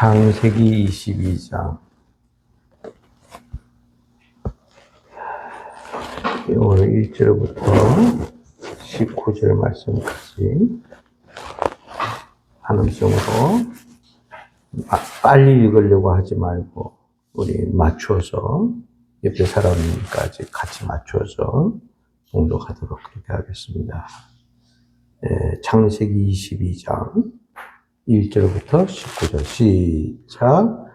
창세기 22장. 오늘 1절부터 19절 말씀까지 한음성으로 빨리 읽으려고 하지 말고 우리 맞춰서 옆에 사람까지 같이 맞춰서 봉독하도록 그렇게 하겠습니다. 창세기 22장 1절부터 19절 시작.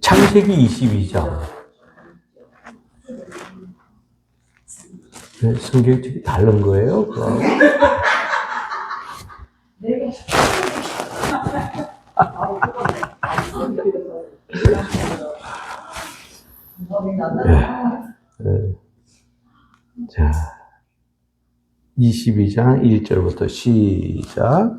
창세기 22장 성경책이 다른 거예요? 그럼? 자, 22장 1절부터 시작.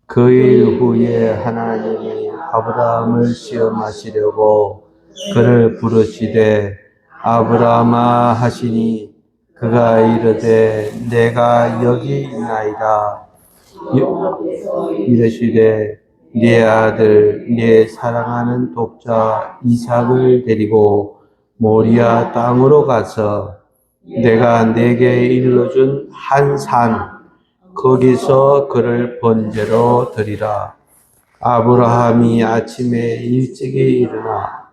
그일 후에 하나님이 아브라함을 시험하시려고 그를 부르시되 아브라함아 하시니 그가 이르되 내가 여기 있나이다. 이르시되 네 아들 네 사랑하는 독자 이삭을 데리고 모리아 땅으로 가서 내가 내게 일러준 한 산 거기서 그를 번제로 드리라. 아브라함이 아침에 일찍이 일어나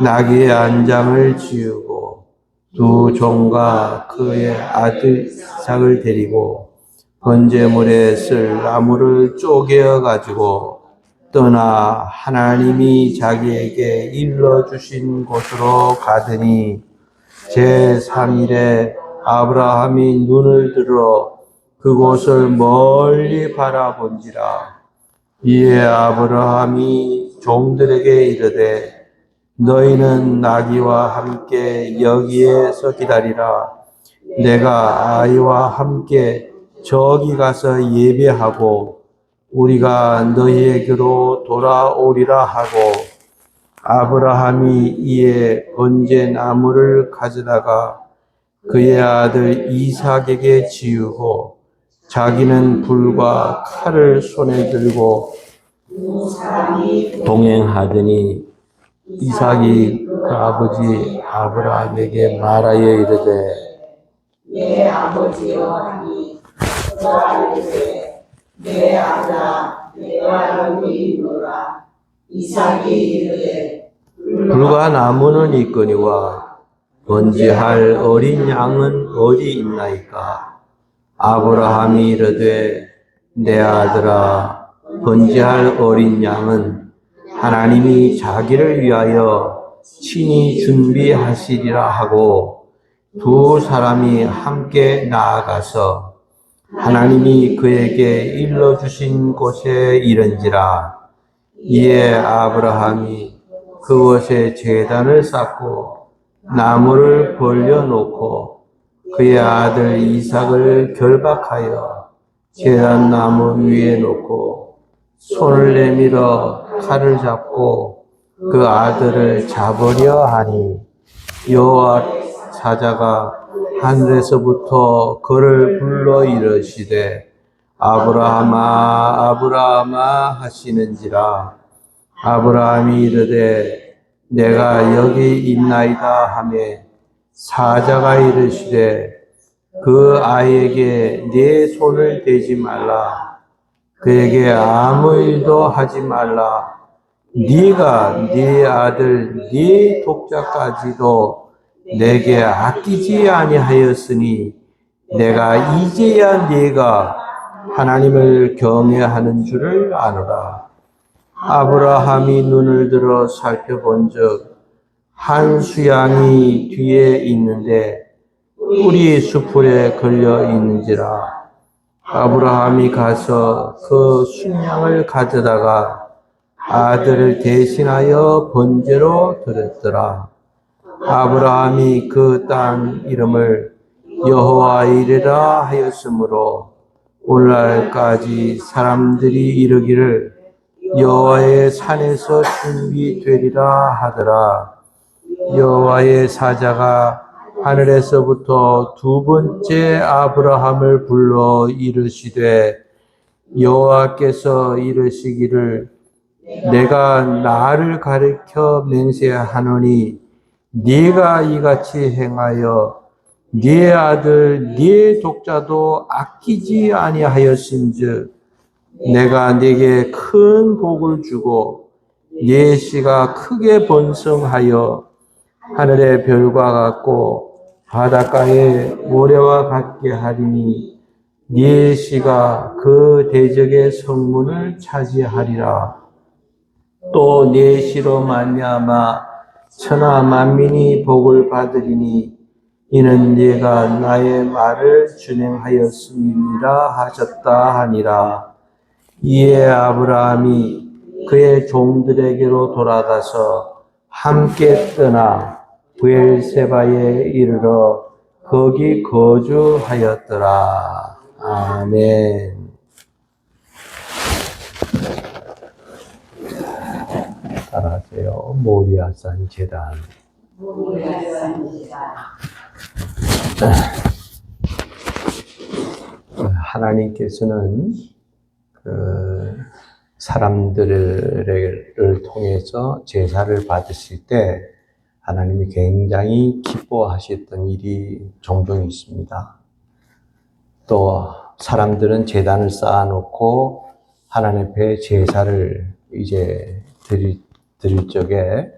나귀의 안장을 지우고 두 종과 그의 아들 이삭을 데리고 번제물에 쓸 나무를 쪼개어 가지고 떠나 하나님이 자기에게 일러주신 곳으로 가더니 제3일에 아브라함이 눈을 들어 그곳을 멀리 바라본지라. 이에 아브라함이 종들에게 이르되 너희는 나귀와 함께 여기에서 기다리라. 내가 아이와 함께 저기 가서 예배하고 우리가 너희에게로 돌아오리라 하고 아브라함이 이에 번제 나무를 가져다가 그의 아들 이삭에게 지우고 자기는 불과 칼을 손에 들고 동행하더니 이삭이 그 아버지 아브라함에게 말하여 이르되 내 아버지여 하니 그가 이르되 내 아들아 내가 여기 있노라. 이삭이 이르되 불과 나무는 있거니와 번제할 어린 양은 어디 있나이까. 아브라함이 이르되 내 아들아 번제할 어린 양은 하나님이 자기를 위하여 친히 준비하시리라 하고 두 사람이 함께 나아가서 하나님이 그에게 일러주신 곳에 이른지라. 이에 아브라함이 그곳에 제단을 쌓고 나무를 벌려놓고 그의 아들 이삭을 결박하여 제단 나무 위에 놓고 손을 내밀어 칼을 잡고 그 아들을 잡으려 하니 여호와 사자가 하늘에서부터 그를 불러 이르시되 아브라함아 아브라함아 하시는지라. 아브라함이 이르되 내가 여기 있나이다 하매 사자가 이르시되 그 아이에게 네 손을 대지 말라. 그에게 아무 일도 하지 말라. 네가 네 아들 네 독자까지도 내게 아끼지 아니하였으니 내가 이제야 네가 하나님을 경외하는 줄을 아노라. 아브라함이 눈을 들어 살펴본즉 한 수양이 뒤에 있는데 뿔이 수풀에 걸려 있는지라. 아브라함이 가서 그 순양을 가져다가 아들을 대신하여 번제로 드렸더라. 아브라함이 그 땅 이름을 여호와 이레라 하였으므로 오늘날까지 사람들이 이르기를 여호와의 산에서 준비되리라 하더라. 여호와의 사자가 하늘에서부터 두 번째 아브라함을 불러 이르시되 여호와께서 이르시기를 내가 나를 가리켜 맹세하노니 네가 이같이 행하여 네 아들 네 독자도 아끼지 아니하였은즉 내가 네게 큰 복을 주고 네 씨가 크게 번성하여 하늘의 별과 같고 바닷가의 모래와 같게 하리니 네 씨가 그 대적의 성문을 차지하리라. 또 네 씨로 말미암아 천하 만민이 복을 받으리니 이는 네가 나의 말을 준행하였음이라 하셨다 하니라. 이에 아브라함이 그의 종들에게로 돌아가서 함께 떠나 브엘세바에 이르러 거기 거주하였더라. 아멘. 따라하세요. 모리아산 제단. 하나님께서는 사람들을 통해서 제사를 받으실 때 하나님이 굉장히 기뻐하셨던 일이 종종 있습니다. 또 사람들은 제단을 쌓아놓고 하나님 앞에 제사를 이제 드릴 적에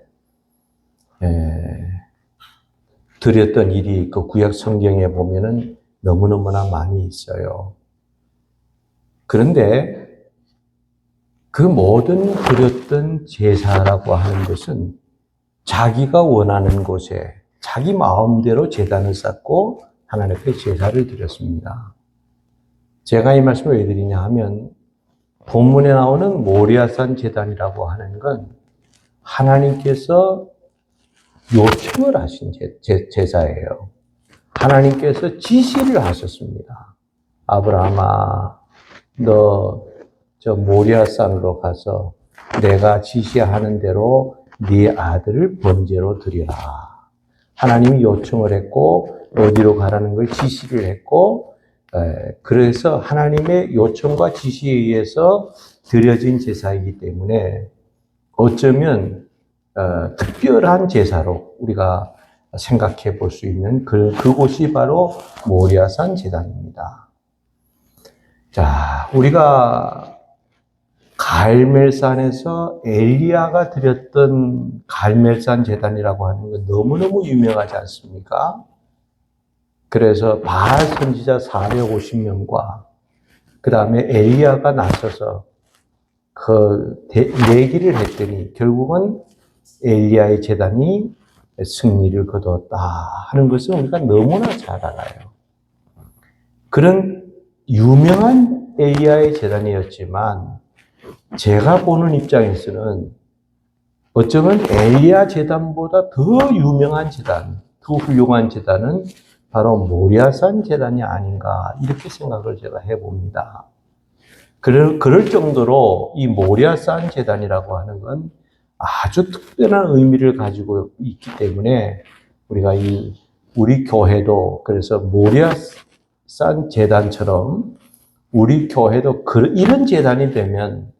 드렸던 일이 그 구약 성경에 보면은 너무너무나 많이 있어요. 그런데 그 모든 드렸던 제사라고 하는 것은 자기가 원하는 곳에 자기 마음대로 제단을 쌓고 하나님 앞에 제사를 드렸습니다. 제가 이 말씀을 왜 드리냐 하면 본문에 나오는 모리아산 제단이라고 하는 건 하나님께서 요청을 하신 제사예요. 하나님께서 지시를 하셨습니다. 아브라함아, 너 저 모리아산으로 가서 내가 지시하는 대로 네 아들을 번제로 드리라. 하나님이 요청을 했고 어디로 가라는 걸 지시를 했고 그래서 하나님의 요청과 지시에 의해서 드려진 제사이기 때문에 어쩌면 특별한 제사로 우리가 생각해 볼 수 있는 그곳이 바로 모리아산 제단입니다. 자, 우리가 갈멜산에서 엘리야가 드렸던 갈멜산 제단이라고 하는 건 너무너무 유명하지 않습니까? 그래서 바알 선지자 450명과 그 다음에 엘리야가 나서서 그 내기를 했더니 결국은 엘리야의 제단이 승리를 거두었다 하는 것을 우리가 너무나 잘 알아요. 그런 유명한 엘리야의 제단이었지만 제가 보는 입장에서는 어쩌면 엘리야 제단보다 더 유명한 제단, 더 훌륭한 제단은 바로 모리아산 제단이 아닌가 이렇게 생각을 제가 해봅니다. 그럴 정도로 이 모리아산 제단이라고 하는 건 아주 특별한 의미를 가지고 있기 때문에 우리가 우리 교회도 그래서 모리아산 제단처럼 우리 교회도 이런 제단이 되면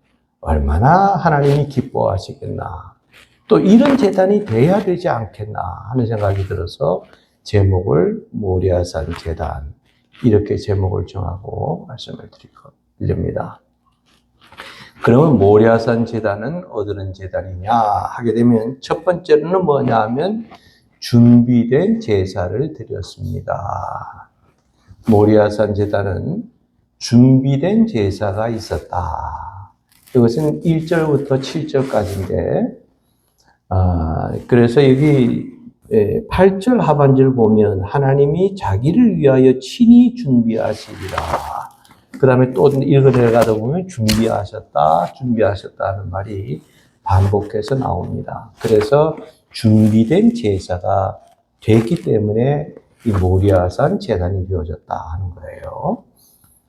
얼마나 하나님이 기뻐하시겠나. 또 이런 제단이 돼야 되지 않겠나 하는 생각이 들어서 제목을 모리아산 제단 이렇게 제목을 정하고 말씀을 드립니다. 그러면 모리아산 제단은 어떤 제단이냐 하게 되면 첫 번째로는 뭐냐 하면 준비된 제사를 드렸습니다. 모리아산 제단은 준비된 제사가 있었다. 이것은 1절부터 7절까지인데 그래서 여기 8절 하반절 보면 하나님이 자기를 위하여 친히 준비하시리라. 그 다음에 또 읽어내려가다 보면 준비하셨다 하는 말이 반복해서 나옵니다. 그래서 준비된 제사가 됐기 때문에 이 모리아산 제단이 되어졌다 하는 거예요.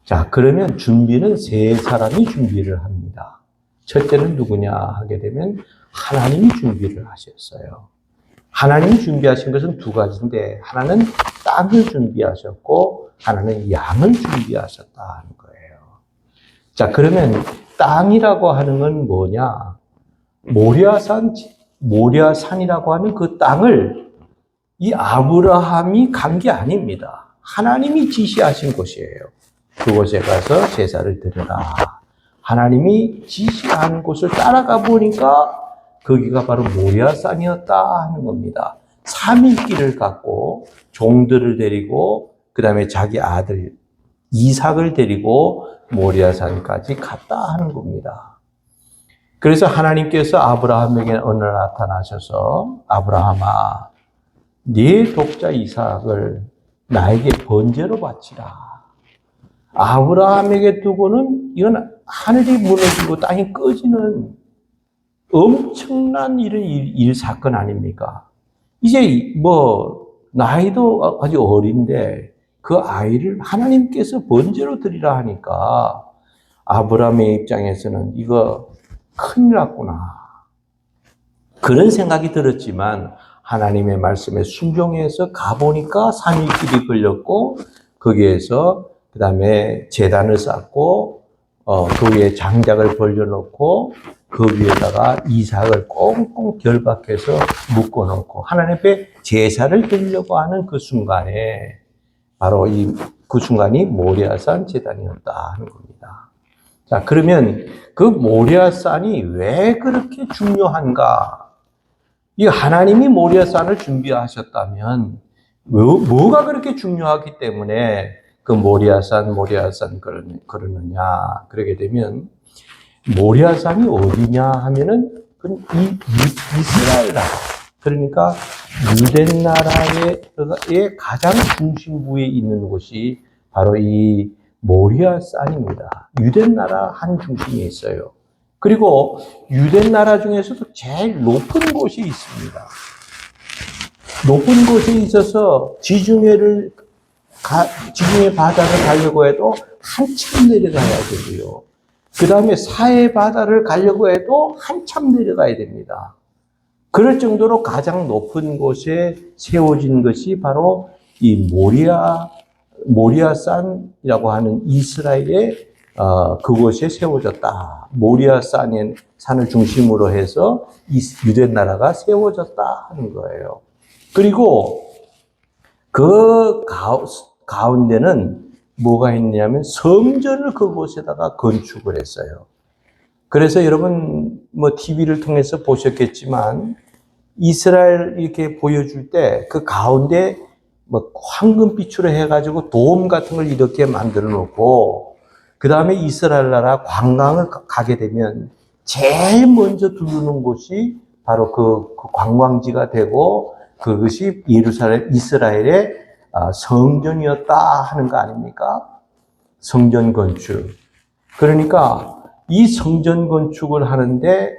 자, 그러면 준비는 세 사람이 준비를 합니다. 첫째는 누구냐 하게 되면 하나님이 준비를 하셨어요. 하나님이 준비하신 것은 두 가지인데 하나는 땅을 준비하셨고 하나는 양을 준비하셨다 하는 거예요. 자, 그러면 땅이라고 하는 건 뭐냐? 모리아산이라고 하는 그 땅을 이 아브라함이 간 게 아닙니다. 하나님이 지시하신 곳이에요. 그곳에 가서 제사를 드려라. 하나님이 지시한 곳을 따라가 보니까 거기가 바로 모리아산이었다 하는 겁니다. 3일 길을 갖고 종들을 데리고 그 다음에 자기 아들 이삭을 데리고 모리아산까지 갔다 하는 겁니다. 그래서 하나님께서 아브라함에게 어느 날 나타나셔서 아브라함아, 네 독자 이삭을 나에게 번제로 바치라. 아브라함에게 두고는 이건 하늘이 무너지고 땅이 꺼지는 엄청난 일 사건 아닙니까? 이제 나이도 아주 어린데 그 아이를 하나님께서 번제로 드리라 하니까 아브라함의 입장에서는 이거 큰일 났구나. 그런 생각이 들었지만 하나님의 말씀에 순종해서 가보니까 3일 길이 걸렸고 거기에서 그 다음에 제단을 쌓고 그 위에 장작을 벌려놓고 그 위에다가 이삭을 꽁꽁 결박해서 묶어놓고 하나님 앞에 제사를 드리려고 하는 그 순간에 바로 그 순간이 모리아산 제단이었다 하는 겁니다. 자, 그러면 그 모리아산이 왜 그렇게 중요한가? 이 하나님이 모리아산을 준비하셨다면 뭐가 그렇게 중요하기 때문에 그 모리아산 그러느냐? 그러게 되면 모리아산이 어디냐 하면은 이스라엘 나라, 그러니까 유대 나라의 가장 중심부에 있는 곳이 바로 이 모리아산입니다. 유대 나라 한 중심에 있어요. 그리고 유대 나라 중에서도 제일 높은 곳이 있습니다. 높은 곳에 있어서 지중해 바다를 가려고 해도 한참 내려가야 되고요. 그 다음에 사해 바다를 가려고 해도 한참 내려가야 됩니다. 그럴 정도로 가장 높은 곳에 세워진 것이 바로 이 모리아산이라고 하는 이스라엘의 그곳에 세워졌다. 모리아산의 산을 중심으로 해서 이 유대 나라가 세워졌다 하는 거예요. 그리고 그 가운데는 뭐가 있냐면 성전을 그곳에다가 건축을 했어요. 그래서 여러분 TV를 통해서 보셨겠지만 이스라엘 이렇게 보여줄 때 그 가운데 황금빛으로 해가지고 돔 같은 걸 이렇게 만들어 놓고 그 다음에 이스라엘 나라 관광을 가게 되면 제일 먼저 두르는 곳이 바로 그 관광지가 되고 그것이 이스라엘의 성전이었다 하는 거 아닙니까? 성전 건축. 그러니까 이 성전 건축을 하는데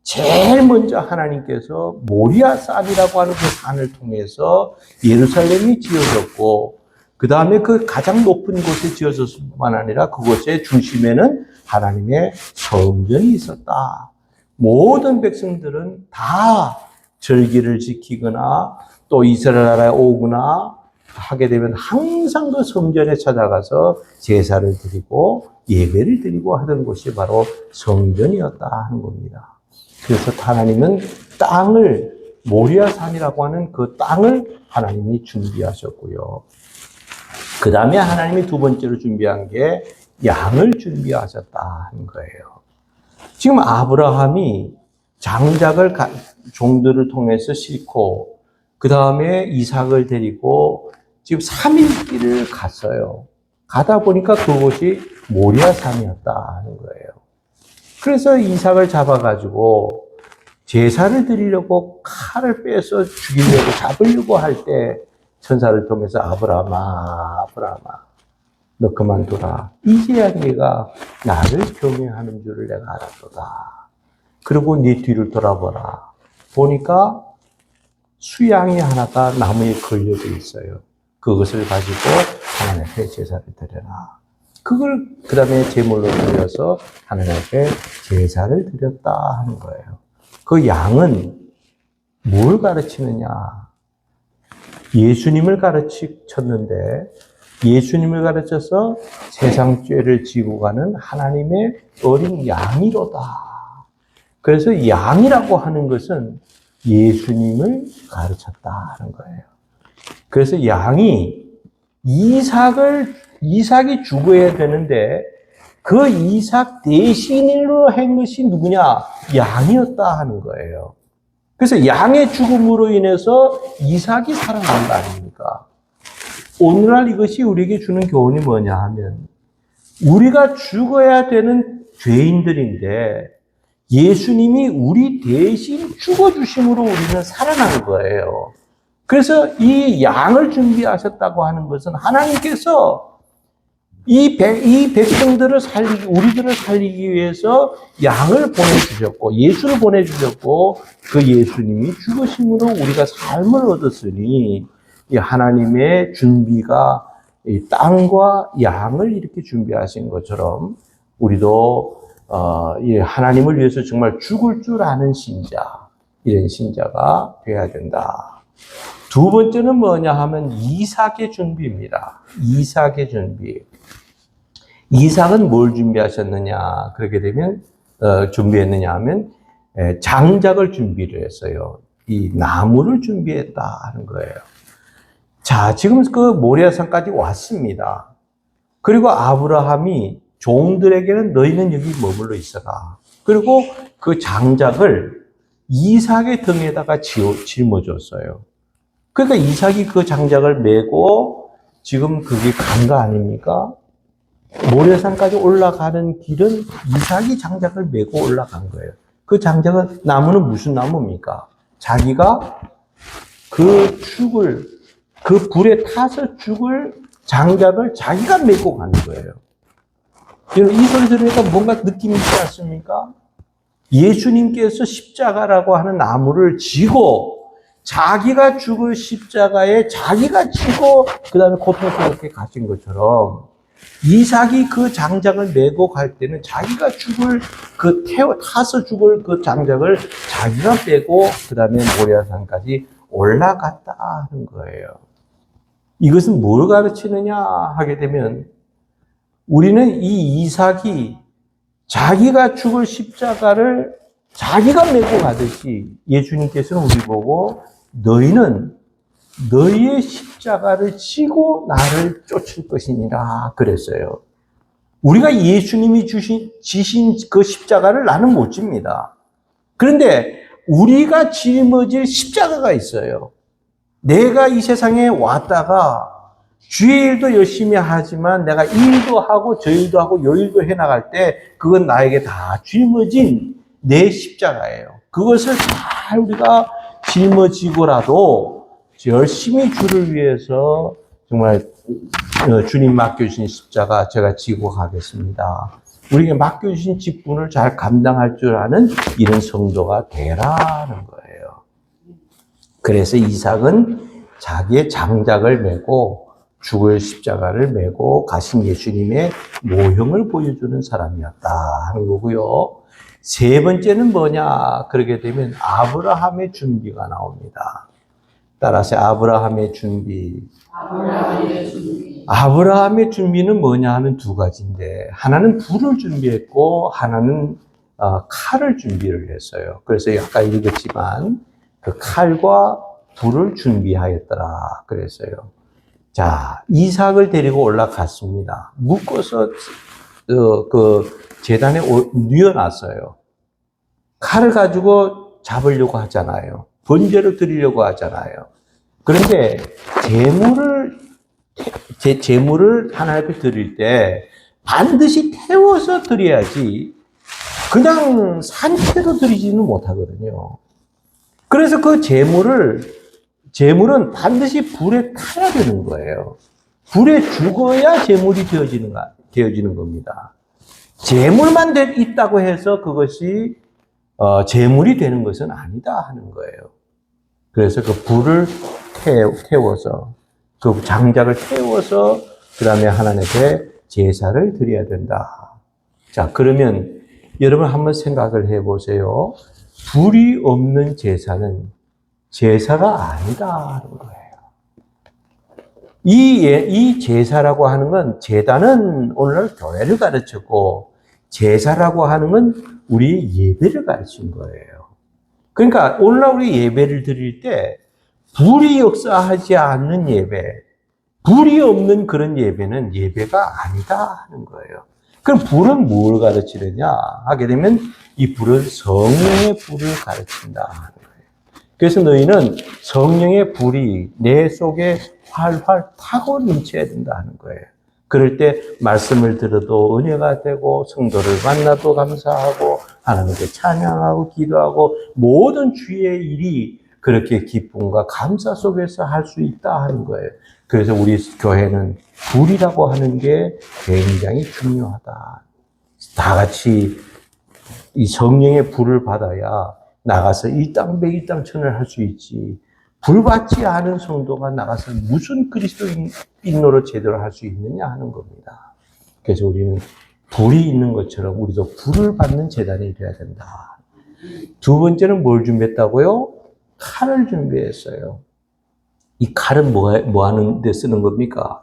제일 먼저 하나님께서 모리아산이라고 하는 그 산을 통해서 예루살렘이 지어졌고 그 다음에 그 가장 높은 곳에 지어졌을 뿐만 아니라 그곳의 중심에는 하나님의 성전이 있었다. 모든 백성들은 다 절기를 지키거나 또 이스라엘 나라에 오거나 하게 되면 항상 그 성전에 찾아가서 제사를 드리고 예배를 드리고 하던 곳이 바로 성전이었다 하는 겁니다. 그래서 하나님은 모리아산이라고 하는 그 땅을 하나님이 준비하셨고요. 그 다음에 하나님이 두 번째로 준비한 게 양을 준비하셨다 하는 거예요. 지금 아브라함이 장작을 종들을 통해서 싣고 그 다음에 이삭을 데리고 지금 3일 길을 갔어요. 가다 보니까 그곳이 모리아산이었다 하는 거예요. 그래서 이삭을 잡아가지고 제사를 드리려고 칼을 빼서 죽이려고 잡으려고 할 때 천사를 통해서 아브라함아 너 그만둬라. 이제야 네가 나를 경외하는 줄을 내가 알았도다. 그리고 네 뒤를 돌아보라. 보니까 수양이 하나가 나무에 걸려져 있어요. 그것을 가지고 하나님 앞에 제사를 드려라. 그걸 그 다음에 제물로 드려서 하나님 앞에 제사를 드렸다 하는 거예요. 그 양은 뭘 가르치느냐? 예수님을 가르쳤는데 예수님을 가르쳐서 세상 죄를 지고 가는 하나님의 어린 양이로다. 그래서 양이라고 하는 것은 예수님을 가르쳤다는 거예요. 그래서 양이 이삭이 죽어야 되는데 그 이삭 대신으로 한 것이 누구냐? 양이었다 하는 거예요. 그래서 양의 죽음으로 인해서 이삭이 살아난 거 아닙니까? 오늘날 이것이 우리에게 주는 교훈이 뭐냐 하면 우리가 죽어야 되는 죄인들인데 예수님이 우리 대신 죽어주심으로 우리는 살아난 거예요. 그래서 이 양을 준비하셨다고 하는 것은 하나님께서 이 백성들을 우리들을 살리기 위해서 양을 보내주셨고, 예수를 보내주셨고, 그 예수님이 죽으심으로 우리가 삶을 얻었으니, 이 하나님의 준비가 이 땅과 양을 이렇게 준비하신 것처럼, 우리도, 이 하나님을 위해서 정말 죽을 줄 아는 신자, 이런 신자가 되어야 된다. 두 번째는 뭐냐 하면 이삭의 준비입니다. 이삭의 준비. 이삭은 뭘 준비하셨느냐? 그렇게 되면, 준비했느냐 하면, 장작을 준비를 했어요. 이 나무를 준비했다 하는 거예요. 자, 지금 그 모리아산까지 왔습니다. 그리고 아브라함이 종들에게는 너희는 여기 머물러 있어라. 그리고 그 장작을 이삭의 등에다가 짊어줬어요. 그러니까 이삭이 그 장작을 메고 지금 그게 간 거 아닙니까? 모래산까지 올라가는 길은 이삭이 장작을 메고 올라간 거예요. 그 장작은, 나무는 무슨 나무입니까? 자기가 그 불에 타서 죽을 장작을 자기가 메고 가는 거예요. 이 소리 들으니까 뭔가 느낌이 있지 않습니까? 예수님께서 십자가라고 하는 나무를 지고 자기가 죽을 십자가에 자기가 지고 그 다음에 고통스럽게 가신 것처럼 이삭이 그 장작을 메고 갈 때는 자기가 타서 죽을 그 장작을 자기가 빼고 그 다음에 모리아산까지 올라갔다 하는 거예요. 이것은 뭘 가르치느냐 하게 되면 우리는 이 이삭이 자기가 죽을 십자가를 자기가 메고 가듯이 예수님께서는 우리 보고 너희는 너희의 십자가를 지고 나를 쫓을 것이니라 그랬어요. 우리가 예수님이 지신 그 십자가를 나는 못 집니다. 그런데 우리가 짊어질 십자가가 있어요. 내가 이 세상에 왔다가 주의 일도 열심히 하지만 내가 이 일도 하고 저 일도 하고 요 일도 해나갈 때 그건 나에게 다 짊어진 내 십자가예요. 그것을 잘 우리가 짊어지고라도 열심히 주를 위해서 정말 주님 맡겨주신 십자가 제가 지고 가겠습니다. 우리에게 맡겨주신 직분을 잘 감당할 줄 아는 이런 성도가 되라는 거예요. 그래서 이삭은 자기의 장작을 메고 죽을 십자가를 메고 가신 예수님의 모형을 보여주는 사람이었다 하는 거고요. 세 번째는 뭐냐? 그러게 되면 아브라함의 준비가 나옵니다. 따라서 아브라함의 준비. 아브라함의 준비는 뭐냐 하면 두 가지인데 하나는 불을 준비했고 하나는 칼을 준비를 했어요. 그래서 아까 읽었지만 그 칼과 불을 준비하였더라 그랬어요. 자, 이삭을 데리고 올라갔습니다. 묶어서 그 제단에 뉘어놨어요. 칼을 가지고 잡으려고 하잖아요. 번제를 드리려고 하잖아요. 그런데 제물을 하나님 앞에 드릴 때 반드시 태워서 드려야지 그냥 산채로 드리지는 못하거든요. 그래서 그 제물은 반드시 불에 타야 되는 거예요. 불에 죽어야 제물이 되어지는 겁니다. 제물만 있다고 해서 그것이 제물이 되는 것은 아니다 하는 거예요. 그래서 그 불을 태워서 그 장작을 태워서 그 다음에 하나님께 제사를 드려야 된다. 자, 그러면 여러분 한번 생각을 해보세요. 불이 없는 제사는 제사가 아니다 하는 거예요. 이 제사라고 하는 건, 제단은 오늘날 교회를 가르쳤고, 제사라고 하는 건 우리 예배를 가르친 거예요. 그러니까 오늘날 우리 예배를 드릴 때 불이 역사하지 않는 예배, 불이 없는 그런 예배는 예배가 아니다 하는 거예요. 그럼 불은 뭘 가르치느냐 하게 되면 이 불은 성령의 불을 가르친다 하는 거예요. 그래서 너희는 성령의 불이 내 속에 활활 타고 넘쳐야 된다 하는 거예요. 그럴 때 말씀을 들어도 은혜가 되고 성도를 만나도 감사하고 하나님께 찬양하고 기도하고 모든 주의 일이 그렇게 기쁨과 감사 속에서 할 수 있다 하는 거예요. 그래서 우리 교회는 불이라고 하는 게 굉장히 중요하다. 다 같이 이 성령의 불을 받아야 나가서 일당백일당천을 할 수 있지. 불 받지 않은 성도가 나가서 무슨 그리스도인으로 제대로 할 수 있느냐 하는 겁니다. 그래서 우리는 불이 있는 것처럼 우리도 불을 받는 제단이 되어야 된다. 두 번째는 뭘 준비했다고요? 칼을 준비했어요. 이 칼은 뭐 하는 데 쓰는 겁니까?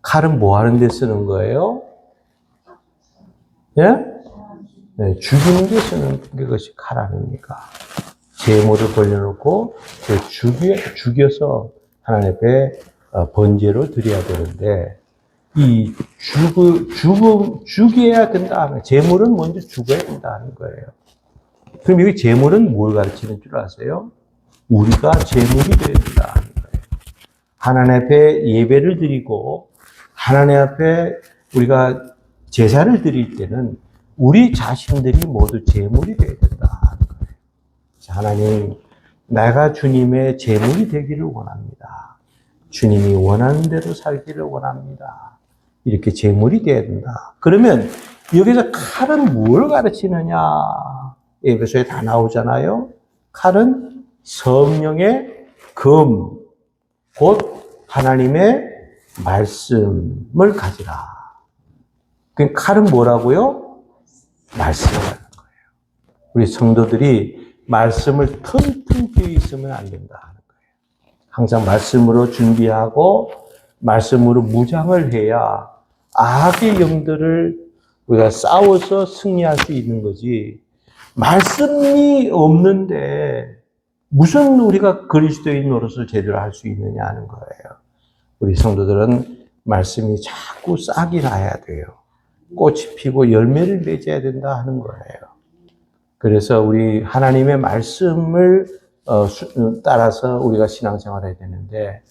칼은 뭐 하는 데 쓰는 거예요? 예? 네, 죽이는 데 쓰는 것이 칼 아닙니까? 제물을 벌려놓고 죽여서 하나님 앞에 번제로 드려야 되는데, 이 죽여야 된다 하는, 제물은 먼저 죽어야 된다 하는 거예요. 그럼 여기 제물은 뭘 가르치는 줄 아세요? 우리가 제물이 되어야 된다 하는 거예요. 하나님 앞에 예배를 드리고 하나님 앞에 우리가 제사를 드릴 때는 우리 자신들이 모두 제물이 되어야 된다 하는 거예요. 하나님, 내가 주님의 제물이 되기를 원합니다. 주님이 원하는 대로 살기를 원합니다. 이렇게 제물이 되어야 된다. 그러면 여기서 칼은 뭘 가르치느냐? 에베소에 다 나오잖아요. 칼은 성령의 금, 곧 하나님의 말씀을 가지라. 그 칼은 뭐라고요? 말씀을 하는 거예요. 우리 성도들이 말씀을 텅텅 비어 있으면 안 된다 하는 거예요. 항상 말씀으로 준비하고 말씀으로 무장을 해야 악의 영들을 우리가 싸워서 승리할 수 있는 거지. 말씀이 없는데 무슨 우리가 그리스도인 노릇을 제대로 할 수 있느냐 하는 거예요. 우리 성도들은 말씀이 자꾸 싹이 나야 돼요. 꽃이 피고 열매를 맺어야 된다 하는 거예요. 그래서 우리 하나님의 말씀을 따라서 우리가 신앙생활을 해야 되는데,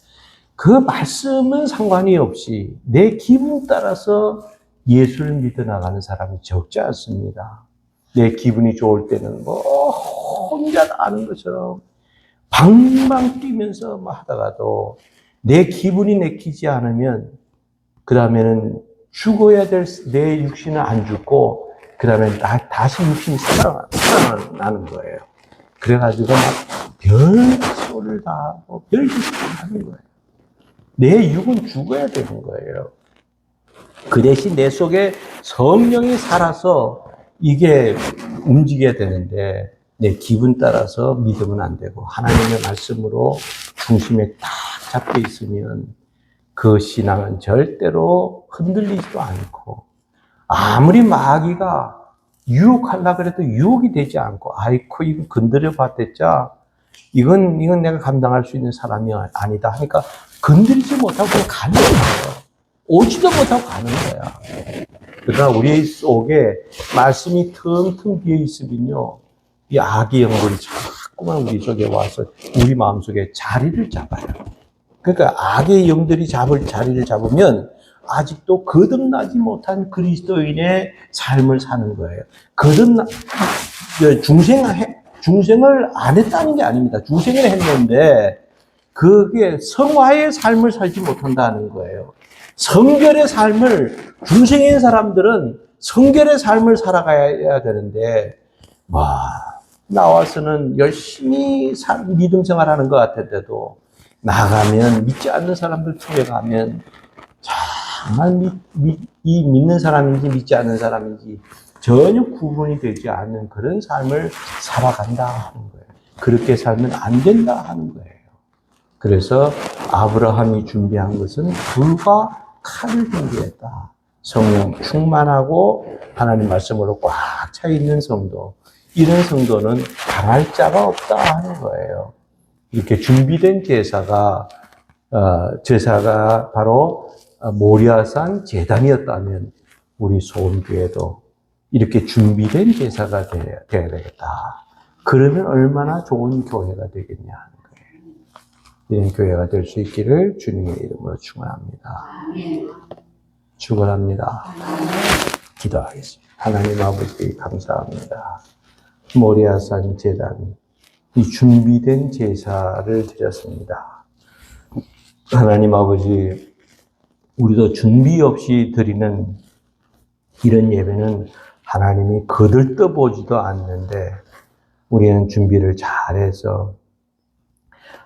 그 말씀은 상관이 없이 내 기분 따라서 예수를 믿어 나가는 사람이 적지 않습니다. 내 기분이 좋을 때는 혼자 아는 것처럼 방방 뛰면서 하다가도 내 기분이 내키지 않으면 그 다음에는 죽어야 될 내 육신은 안 죽고 그 다음에 다시 육신이 살아나는 거예요. 그래가지고 막 별소리를 다 하고 별짓을 하는 거예요. 내 육은 죽어야 되는 거예요. 그 대신 내 속에 성령이 살아서 이게 움직여야 되는데 내 기분 따라서 믿으면 안 되고 하나님의 말씀으로 중심에 딱 잡혀 있으면 그 신앙은 절대로 흔들리지도 않고, 아무리 마귀가 유혹하려고 해도 유혹이 되지 않고, 아이고, 이거 건드려 봤댔자, 이건 내가 감당할 수 있는 사람이 아니다 하니까 건드리지 못하고 그냥 가는 거예요. 오지도 못하고 가는 거야. 그러나 우리 속에 말씀이 텅텅 비어 있으면요, 이 악의 영들이 자꾸만 우리 속에 와서 우리 마음속에 자리를 잡아요. 그러니까 악의 영들이 자리를 잡으면 아직도 거듭나지 못한 그리스도인의 삶을 사는 거예요. 중생을 안 했다는 게 아닙니다. 중생을 했는데 그게 성화의 삶을 살지 못한다는 거예요. 성결의 삶을, 중생인 사람들은 성결의 삶을 살아가야 되는데, 나와서는 열심히 믿음 생활하는 것 같은데도 나가면 믿지 않는 사람들 쪽에 가면 정말 이 믿는 사람인지 믿지 않는 사람인지 전혀 구분이 되지 않는 그런 삶을 살아간다 하는 거예요. 그렇게 살면 안 된다 하는 거예요. 그래서 아브라함이 준비한 것은 불과 칼을 준비했다. 성령 충만하고 하나님 말씀으로 꽉 차 있는 성도. 이런 성도는 당할 자가 없다 하는 거예요. 이렇게 준비된 제사가 바로 모리아산 제단이었다면 우리 소원교회도 이렇게 준비된 제사가 돼야 되겠다. 그러면 얼마나 좋은 교회가 되겠냐 하는 거예요. 이런 교회가 될 수 있기를 주님의 이름으로 축원합니다. 축원합니다. 기도하겠습니다. 하나님 아버지 감사합니다. 모리아산 제단, 이 준비된 제사를 드렸습니다. 하나님 아버지, 우리도 준비 없이 드리는 이런 예배는 하나님이 거들떠보지도 않는데 우리는 준비를 잘해서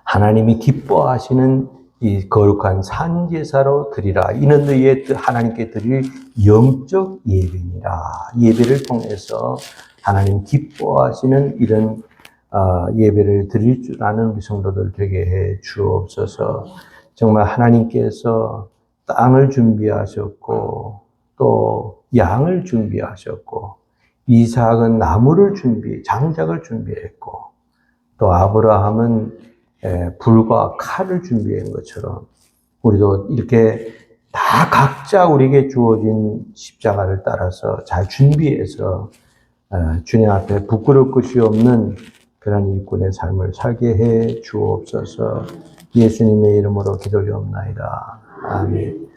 하나님이 기뻐하시는 이 거룩한 산제사로 드리라. 이는 너희의 하나님께 드릴 영적 예배니라. 예배를 통해서 하나님 기뻐하시는 이런 예배를 드릴 줄 아는 우리 성도들 되게 해 주옵소서. 정말 하나님께서 땅을 준비하셨고 또 양을 준비하셨고 이삭은 나무를 장작을 준비했고 또 아브라함은 불과 칼을 준비한 것처럼 우리도 이렇게 다 각자 우리에게 주어진 십자가를 따라서 잘 준비해서 주님 앞에 부끄러울 것이 없는 그런 일꾼의 삶을 살게 해 주옵소서. 예수님의 이름으로 기도드리옵나이다. 아멘.